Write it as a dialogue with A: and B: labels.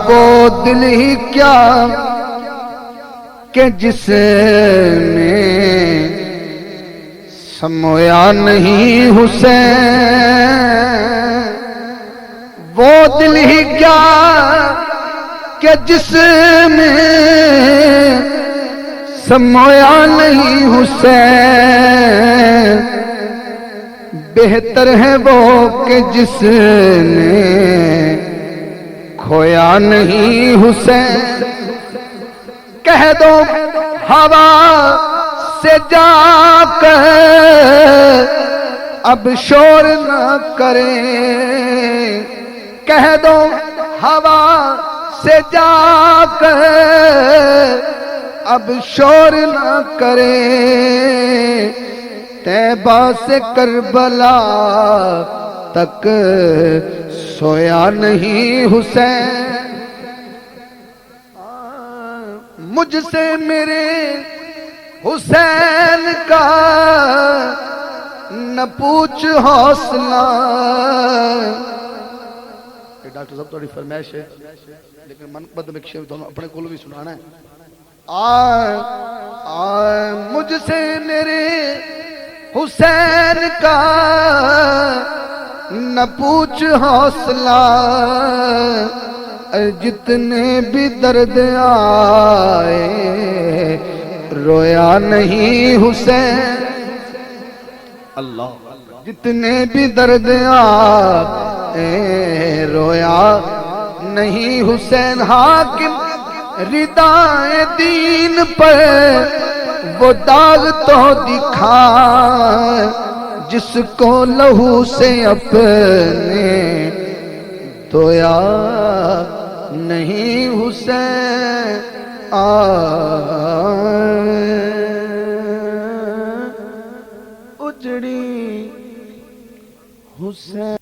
A: وہ دل ہی کیا کہ جس میں سمویا نہیں حسین، وہ دل ہی کیا کہ جس میں سمویا نہیں حسین، بہتر ہے وہ کہ جس نے کھویا نہیں حسین۔ کہہ دو ہوا سے جا کر اب شور نہ کریں، کہہ دو ہوا سے جا کر اب شور نہ کریں، طیبہ سے کربلا تک سویا نہیں حسین۔ مجھ سے میرے حسین کا نہ پوچھ حوصلہ۔ ڈاکٹر صاحب تھوڑی فرمائش ہے لیکن منقبت میں ایک شعر دونوں اپنے کول بھی سنانا ہے۔ مجھ سے میرے حسین کا نہ پوچھ حوصلہ، جتنے بھی درد آئے رویا نہیں حسین۔ اللہ، جتنے بھی درد آئے رویا نہیں حسین۔ حاکم ردائے دین پر وہ داغ تو دکھا جس کو لہو سے اپنے دھویا نہیں حسین۔ اجڑی حسین۔